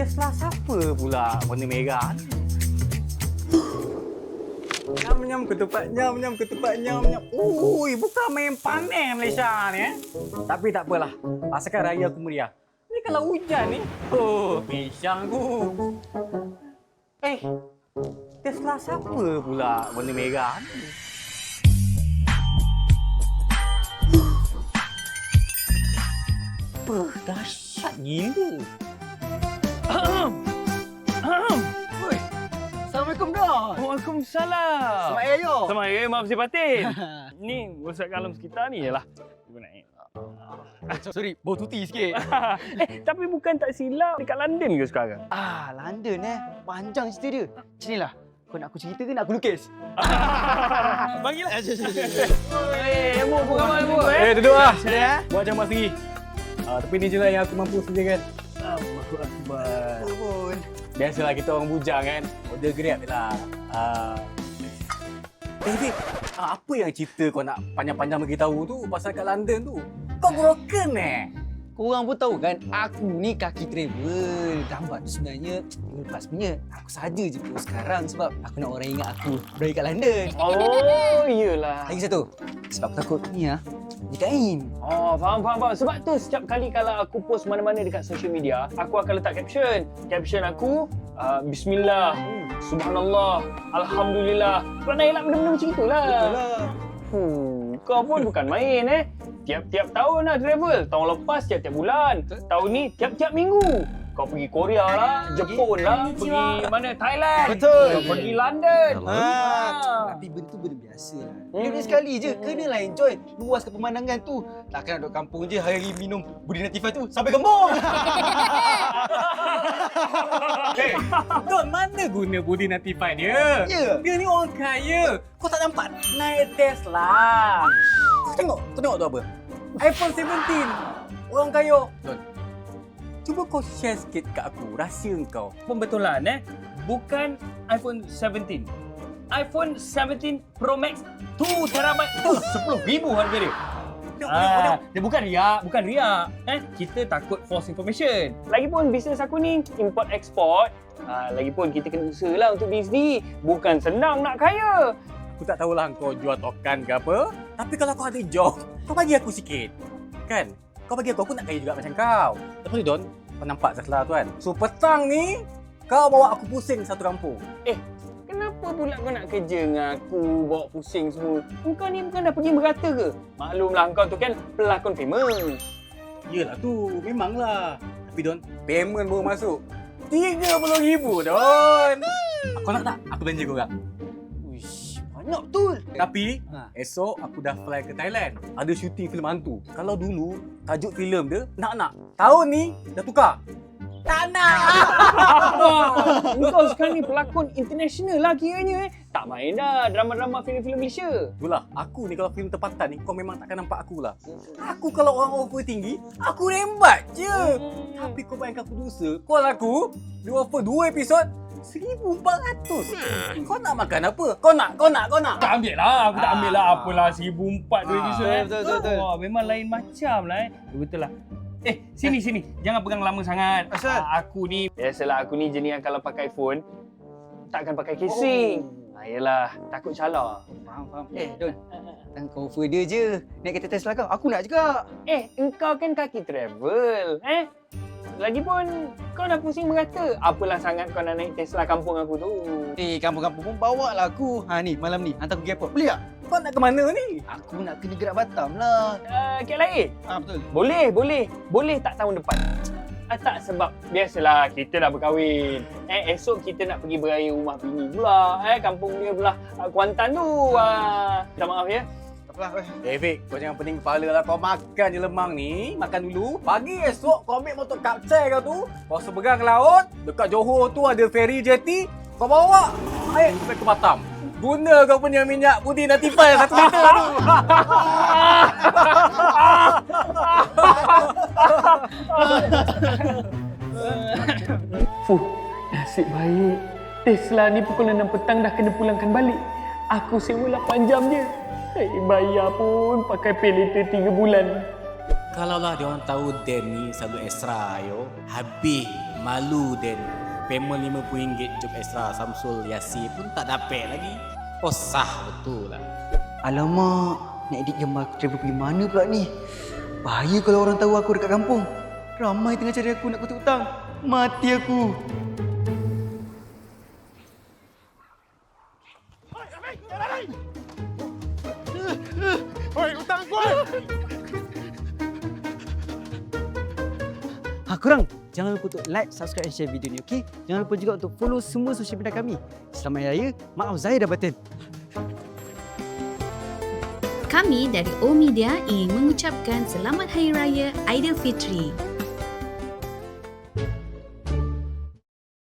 Tesla siapa pula warna merah ni? Nyam-nyam ketupat, nyam-nyam ketupat, nyam-nyam. Ui, bukan main panen Malaysia ni. Tapi tak apalah. Asalkan raya aku meriah. Ni kalau hujan ni, oh, pisang aku. Tesla siapa pula warna merah ni? Dahsyat gila. Oi. Assalamualaikum Don. Waalaikumsalam. Selamat Raya yo. Selamat Raya, maaf saya batin. Ni rosak alam sekitar ni ialah. Cuba naik. Sorry, bau tuti sikit. Tapi bukan tak silap dekat London ke sekarang? London panjang cerita dia. Macam nilah. Kau nak aku cerita ke nak aku lukis? Panggil lah. Emu, Duduk lah. Ya. Buat jamak sendiri. Tapi ni je lah yang aku mampu sediakan. Allahu Akbar. Pun. Biasalah kita orang bujang kan. Order Grab je lah. Vic, apa yang cerita kau nak panjang-panjang beritahu tu pasal kat London tu? Kau broken Korang pun tahu kan, aku ni kaki travel. Gambar tu sebenarnya lepas punya. Aku saja je post sekarang sebab aku nak orang ingat aku dari kat London. Oh, iyalah. Lagi satu, sebab aku takut ni dikain. Oh, faham. Sebab tu setiap kali kalau aku post mana-mana dekat social media, aku akan letak caption. Caption aku, Bismillah, Subhanallah, Alhamdulillah. Kau nak elak benda-benda macam itulah. Itulah. Kau pun bukan main Tiap-tiap tahun lah travel. Tahun lepas tiap-tiap bulan. Tahun ni tiap-tiap minggu. Kau pergi Korea lah, Jepun lah, pergi mana? Thailand. Betul. Kau pergi London. Tapi benda tu benda biasa lah. Hidup ni sekali je, kenalah enjoy. Luaskan pemandangan tu. Takkan nak duduk kampung je hari minum Budi Natifah tu sampai gembong. Don, mana guna Budi Natifah dia? Ya. Dia ni orang kaya. Kau tak nampak? Naik Tesla. Kau tengok tu apa? iPhone 17. Orang kaya. Don, cuba kau share sikit kat aku rahsia kau. Pembetulan bukan iPhone 17. iPhone 17 Pro Max 2 TB tu 10,000 harga dia. Dia bukan riak. Kita takut false information. Lagipun bisnes aku ni import export. Lagipun kita kena usahalah untuk bisnes. Bukan senang nak kaya. Aku tak tahulah kau jual token ke apa. Tapi kalau kau ada job, kau bagi aku sikit. Kan? Kau bagi aku nak kaya juga macam kau. Lepas tu Don, kau nampak Tesla tu kan? So petang ni, kau bawa aku pusing satu kampung. Kenapa pula kau nak kerja dengan aku, bawa pusing semua? Kau ni bukan dah pergi merata ke? Maklumlah kau tu kan pelakon famous. Yelah tu, memanglah. Tapi Don, payment baru masuk. RM30,000 Don. Kau nak tak? Aku belanja korang. Uish, banyak betul. Tapi, esok aku dah fly ke Thailand. Ada syuting filem hantu. Kalau dulu, tajuk filem dia, nak. Tahun ni, dah tukar. Tak nak! Kau sekarang ni pelakon international lah kiranya. Tak main dah drama-drama filem-filem Malaysia. Itulah, aku ni kalau filem tempatan ni, kau memang takkan nampak aku lah. Aku kalau orang offer tinggi, aku rembat je. Tapi kau bayangkan producer, call aku, dia offer 2 episod, 1,400. Kau nak makan apa? Kau nak? Tak ambil lah, aku tak ambil lah. Apalah 1,400 episod betul. Wah, memang lain macam lah Betul lah. Sini. Jangan pegang lama sangat. Asal? Aku ni, biasalah aku ni jenis yang kalau pakai phone, takkan pakai casing. Yelah, takut calar. Faham. Don, tang kau offer dia je. Naik kereta Tesla kau, aku nak juga. Engkau kan kaki travel. Lagipun, kau dah pusing merata. Apalah sangat kau nak naik Tesla kampung aku tu. Kampung-kampung pun bawa lah aku. Ni, malam ni, hantar aku pergi airport. Boleh tak? Kau nak ke mana ni? Aku nak ke negara Batam lah. KLIA? Betul. Boleh tak tahun depan? Tak, sebab biasalah kita dah berkahwin. Esok kita nak pergi beraya rumah bini pula. Kampung dia pula Kuantan tu. Minta maaf ya. Tak apalah. Vic, kau jangan pening kepala lah. Kau makan je lemang ni. Makan dulu. Pagi esok kau ambil motor kapcai kau tu. Kau seberang ke laut. Dekat Johor tu ada ferry jetty. Kau bawa air sampai ke Batam. Guna kau punya minyak Budi Natifah yang 1 liter tu. Nasib baik. Tesla ni pukul 6 petang dah kena pulangkan balik. Aku sewa 8 jam je. Bayar pun pakai pay later 3 bulan. Kalau lah dia orang tahu Dan ni selalu extra habis malu Dan. Payment RM50 job extra Samsul Yasir pun tak dapat lagi. Oh sah betul lah. Alamak, nak edit gambar aku travel pergi mana pula ni? Bahaya kalau orang tahu aku dekat kampung. Ramai tengah cari aku nak kutip hutang. Mati aku. Oi, hutang aku! Korang, jangan lupa untuk like, subscribe dan share video ni, okey? Jangan lupa juga untuk follow semua sosial media kami. Selamat Hari Raya, maaf Zahir dah batin. Kami dari O Media ingin mengucapkan Selamat Hari Raya Aidilfitri.